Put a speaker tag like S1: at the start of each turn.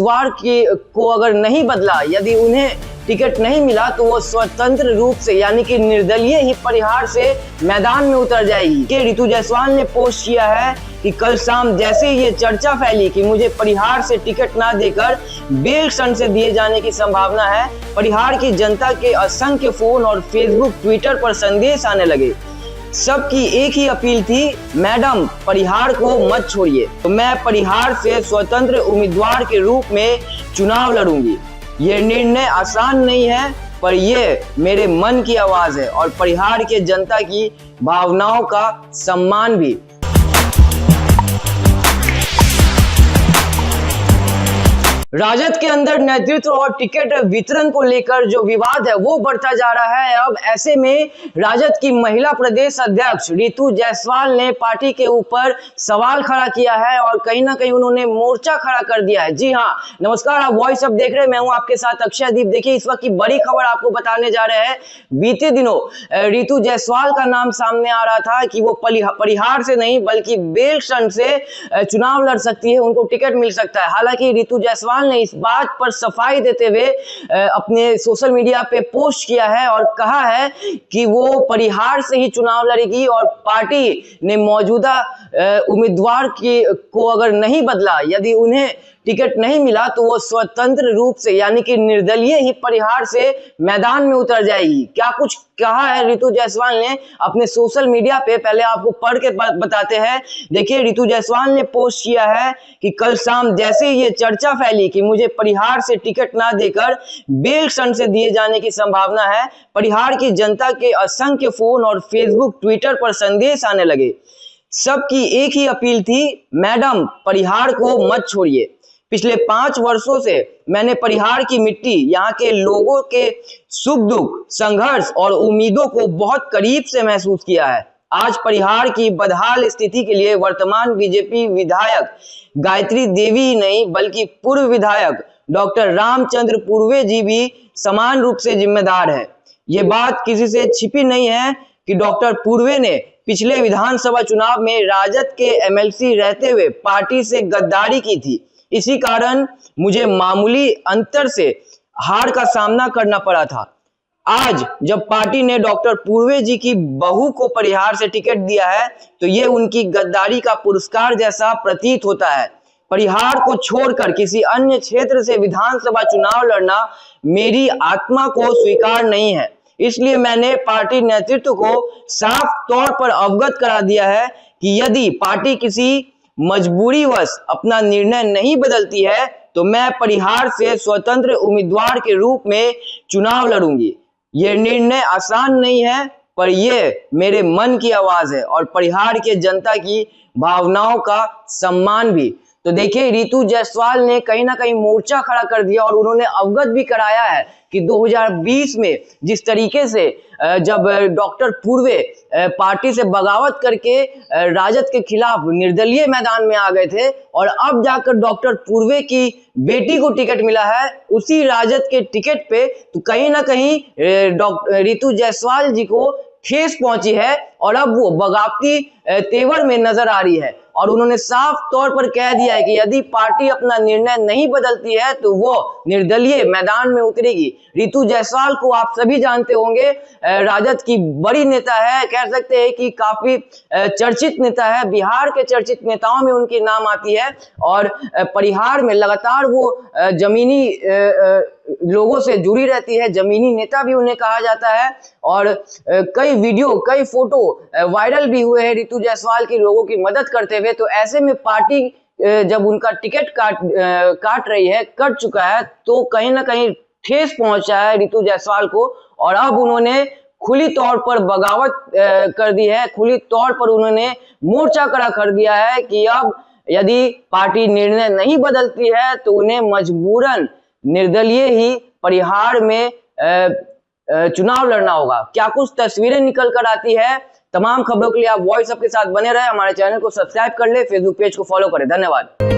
S1: उम्मीदवार को अगर नहीं बदला, यदि उन्हें टिकट नहीं मिला तो वो स्वतंत्र रूप से यानी कि निर्दलीय ही परिहार से मैदान में उतर जाएगी। कि रितु जायसवाल ने पोस्ट किया है कि कल शाम जैसे ये चर्चा फैली कि मुझे परिहार से टिकट ना देकर बेलक्षण से दिए जाने की संभावना है, परिहार की जनता के असंख्य फोन और फेसबुक ट्विटर पर संदेश आने लगे। सबकी एक ही अपील थी, मैडम परिहार को मत छोड़िए। तो मैं परिहार से स्वतंत्र उम्मीदवार के रूप में चुनाव लड़ूंगी। ये निर्णय आसान नहीं है, पर ये मेरे मन की आवाज है और परिहार के जनता की भावनाओं का सम्मान भी। राजद के अंदर नेतृत्व और टिकट वितरण को लेकर जो विवाद है वो बढ़ता जा रहा है। अब ऐसे में राजद की महिला प्रदेश अध्यक्ष रितु जायसवाल ने पार्टी के ऊपर सवाल खड़ा किया है और कहीं ना कहीं उन्होंने मोर्चा खड़ा कर दिया है। जी हाँ, नमस्कार, आप वॉइस अब देख रहे हैं, मैं हूं आपके साथ अक्षयदीप। देखिए, इस वक्त की बड़ी खबर आपको बताने जा रहे हैं। बीते दिनों रितु जायसवाल का नाम सामने आ रहा था कि वो परिहार से नहीं बल्कि बेलक्षण से चुनाव लड़ सकती है, उनको टिकट मिल सकता है। हालांकि रितु जायसवाल ने इस बात पर सफाई देते हुए अपने सोशल मीडिया पे पोस्ट किया है और कहा है कि वो परिहार से ही चुनाव लड़ेगी और पार्टी ने मौजूदा उम्मीदवार को अगर नहीं बदला, यदि उन्हें टिकट नहीं मिला तो वो स्वतंत्र रूप से यानी कि निर्दलीय ही परिहार से मैदान में उतर जाएगी। क्या कुछ कहा है रितु जायसवाल ने अपने सोशल मीडिया पे, पहले आपको पढ़ के बताते हैं। देखिए, रितु जायसवाल ने पोस्ट किया है कि कल शाम जैसे ये चर्चा फैली कि मुझे परिहार से टिकट ना देकर बेलक्षण से दिए जाने की संभावना है, परिहार की जनता के असंख्य फोन और फेसबुक ट्विटर पर संदेश आने लगे। सबकी एक ही अपील थी, मैडम परिहार को मत छोड़िए। पिछले 5 वर्षों से मैंने परिहार की मिट्टी, यहाँ के लोगों के सुख दुख, संघर्ष और उम्मीदों को बहुत करीब से महसूस किया है। आज परिहार की बदहाल स्थिति के लिए वर्तमान बीजेपी विधायक गायत्री देवी ही नहीं बल्कि पूर्व विधायक डॉक्टर रामचंद्र पूर्वे जी भी समान रूप से जिम्मेदार है। ये बात किसी से छिपी नहीं है कि डॉक्टर पूर्वे ने पिछले विधानसभा चुनाव में राजद के एमएलसी रहते हुए पार्टी से गद्दारी की थी। इसी कारण मुझे मामूली अंतर से हार का सामना करना पड़ा था। आज जब पार्टी ने डॉक्टर पूर्वे जी की बहू को परिहार से टिकट दिया है तो ये उनकी गद्दारी का पुरस्कार जैसा प्रतीत होता है। परिहार को छोड़कर किसी अन्य क्षेत्र से विधानसभा चुनाव लड़ना मेरी आत्मा को स्वीकार नहीं है। इसलिए मैंने पार्टी नेतृत्व को साफ तौर पर अवगत करा दिया है कि यदि पार्टी किसी मजबूरीवश अपना निर्णय नहीं बदलती है तो मैं परिहार से स्वतंत्र उम्मीदवार के रूप में चुनाव लड़ूंगी। यह निर्णय आसान नहीं है, पर यह मेरे मन की आवाज है और परिहार के जनता की भावनाओं का सम्मान भी। तो देखिए, रितु जायसवाल ने कहीं ना कहीं मोर्चा खड़ा कर दिया और उन्होंने अवगत भी कराया है कि 2020 में जिस तरीके से जब डॉक्टर पूर्वे पार्टी से बगावत करके राजद के खिलाफ निर्दलीय मैदान में आ गए थे और अब जाकर डॉक्टर पूर्वे की बेटी को टिकट मिला है उसी राजद के टिकट पे, तो कहीं ना कहीं रितु जायसवाल जी को ठेस पहुंची है और अब वो बगावती तेवर में नजर आ रही है। और उन्होंने साफ तौर पर कह दिया है कि यदि पार्टी अपना निर्णय नहीं बदलती है तो वो निर्दलीय मैदान में उतरेगी। रितु जायसवाल को आप सभी जानते होंगे, राजद की बड़ी नेता है, कह सकते हैं कि काफी चर्चित नेता है, बिहार के चर्चित नेताओं में उनकी नाम आती है और परिहार में लगातार वो जमीनी लोगों से जुड़ी रहती है, जमीनी नेता भी उन्हें कहा जाता है। और कई वीडियो, कई फोटो वायरल भी हुए हैं रितु जायसवाल की लोगों की मदद करते हुए। तो ऐसे में पार्टी जब उनका टिकट काट रही है, कट चुका है, तो कहीं ना कहीं ठेस पहुंचा है रितु जायसवाल को और अब उन्होंने खुली तौर पर बगावत कर दी है। खुली तौर पर उन्होंने मोर्चा खड़ा कर दिया है कि अब यदि पार्टी निर्णय नहीं बदलती है तो उन्हें मजबूरन निर्दलीय ही परिहार में चुनाव लड़ना होगा। क्या कुछ तस्वीरें निकल कर आती है, तमाम खबरों के लिए आप वॉइस अप के साथ बने रहे। हमारे चैनल को सब्सक्राइब कर ले, फेसबुक पेज को फॉलो करें। धन्यवाद।